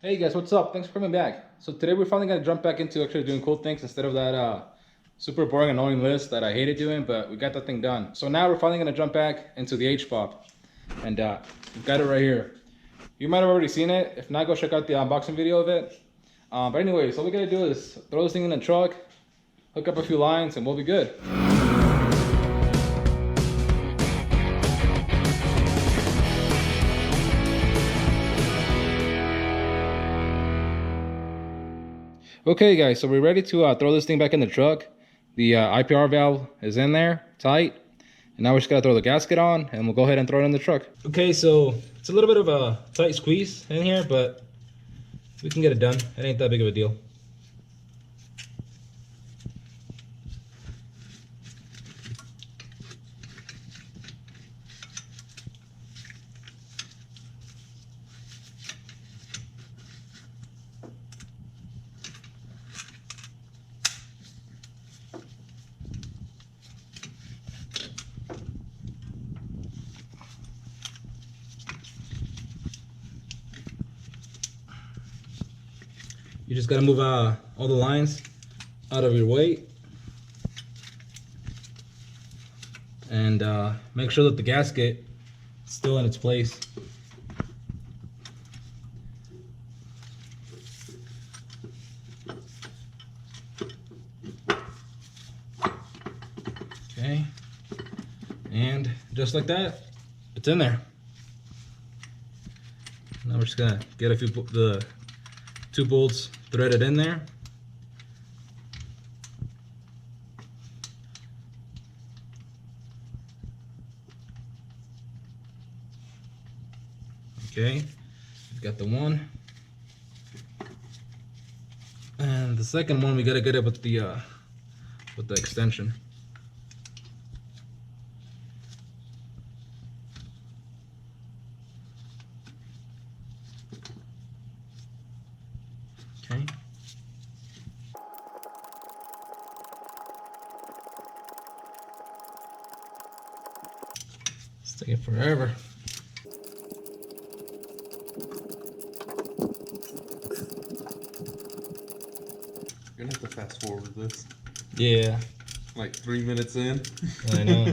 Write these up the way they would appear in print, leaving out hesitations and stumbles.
Hey guys, what's up? Thanks for coming back. So today we're finally gonna jump back into actually doing cool things instead of that super boring, annoying list that I hated doing, but we got that thing done. So now we're finally gonna jump back into the HPOP, and we've got it right here. You might have already seen it. If not, go check out the unboxing video of it. But anyways, all we gotta do is throw this thing in the truck, hook up a few lines, and we'll be good. Okay guys, so we're ready to throw this thing back in the truck. The IPR valve is in there, tight. And now we just gotta throw the gasket on and we'll go ahead and throw it in the truck. Okay, so it's a little bit of a tight squeeze in here, but we can get it done. It ain't that big of a deal. You just gotta move all the lines out of your way and make sure that the gasket is still in its place. Okay, and just like that, it's in there. Now we're just gonna get a few the 2 bolts threaded in there. Okay, we've got the one, and the second one we gotta get it with the extension. Okay. It's taking forever. You're gonna have to fast forward this. Yeah. Like 3 minutes in. I know.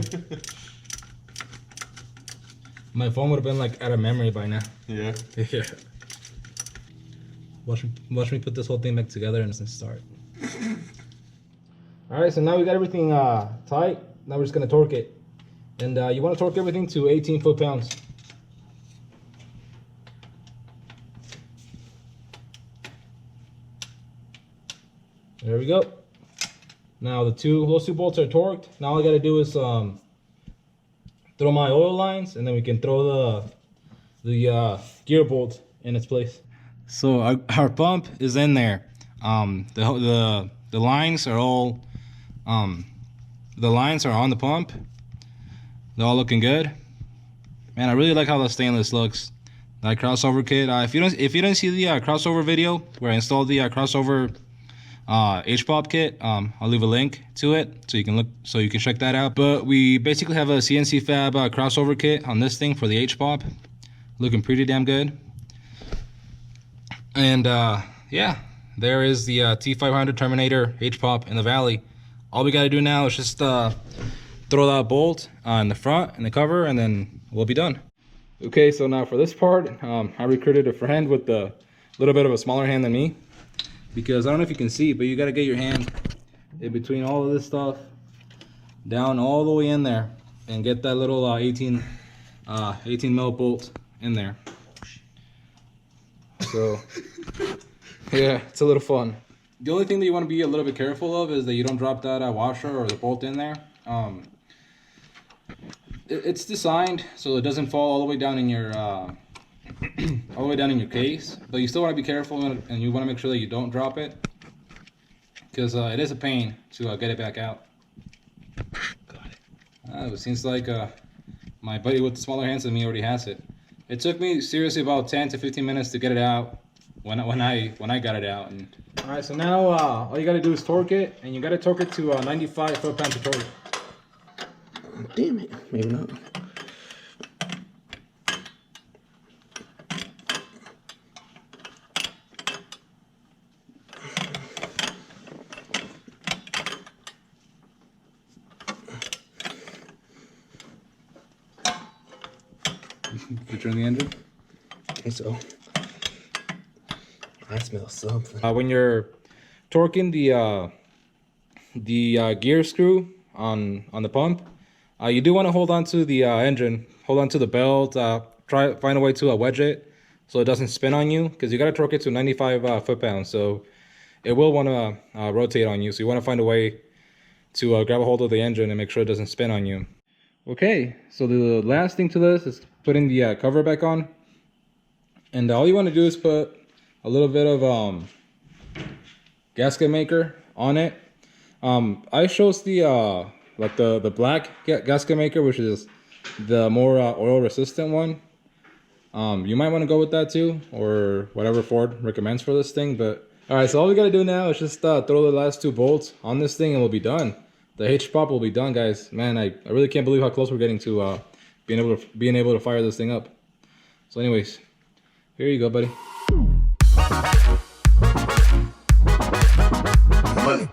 My phone would have been like out of memory by now. Yeah. Yeah. Watch me put this whole thing back together and start. Alright, so now we got everything tight. Now we're just gonna torque it. And you want to torque everything to 18 foot-pounds. There we go. Now those 2 bolts are torqued. Now all I gotta do is throw my oil lines, and then we can throw the gear bolt in its place. So our pump is in there. The lines are all the lines are on the pump. They're all looking good. Man, I really like how the stainless looks. That crossover kit. If you don't see the crossover video where I installed the crossover HPOP kit, I'll leave a link to it so you can check that out. But we basically have a CNC Fab crossover kit on this thing for the HPOP, looking pretty damn good. And yeah, there is the T500 Terminator HPOP in the valley. All we got to do now is just throw that bolt in the front and the cover, and then we'll be done. Okay, so now for this part, I recruited a friend with a little bit of a smaller hand than me, because I don't know if you can see, but you got to get your hand in between all of this stuff, down all the way in there, and get that little 18 mil bolt in there. So yeah, it's a little fun. The only thing that you want to be a little bit careful of is that you don't drop that washer or the bolt in there. It's designed so it doesn't fall all the way down in your all the way down in your case, but you still want to be careful, and you want to make sure that you don't drop it, because it is a pain to get it back out. Got it. It seems like my buddy with the smaller hands than me already has it. It took me seriously about 10 to 15 minutes to get it out when I got it out. And all right, so now all you got to do is torque it, and you got to torque it to 95 foot-pounds of torque. Damn it, maybe not. Return the engine. I think so. I smell something. When you're torquing the gear screw on the pump, you do want to hold on to the engine, hold on to the belt, find a way to wedge it so it doesn't spin on you, because you got to torque it to 95 foot-pounds, so it will want to rotate on you. So you want to find a way to grab a hold of the engine and make sure it doesn't spin on you. Okay, so the last thing to this is putting the cover back on, and all you want to do is put a little bit of gasket maker on it. I chose the like the black gasket maker, which is the more oil resistant one. You might want to go with that too, or whatever Ford recommends for this thing. But all right, so all we gotta do now is just throw the last 2 bolts on this thing and we'll be done. The HPOP will be done, guys. Man, I really can't believe how close we're getting to being able to fire this thing up. So anyways, here you go, buddy. Money.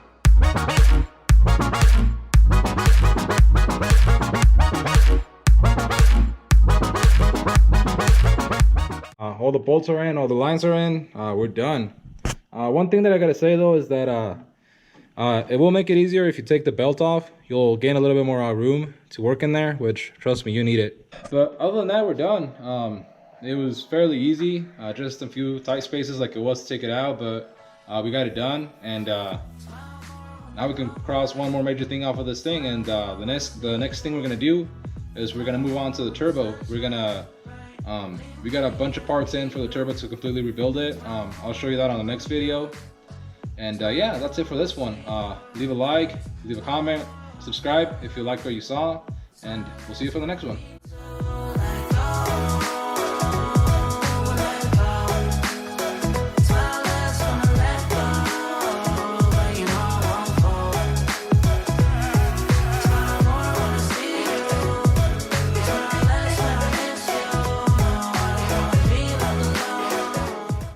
All the bolts are in, all the lines are in, we're done. One thing that I gotta say though is that it will make it easier if you take the belt off. You'll gain a little bit more room to work in there, which, trust me, you need it. But other than that, we're done. It was fairly easy, just a few tight spaces like it was to take it out, but we got it done. And now we can cross one more major thing off of this thing, and the next thing we're gonna do is we're gonna move on to the turbo. We're gonna we got a bunch of parts in for the turbo to completely rebuild it. I'll show you that on the next video. And yeah, that's it for this one. Leave a like, leave a comment, subscribe if you liked what you saw, and we'll see you for the next one.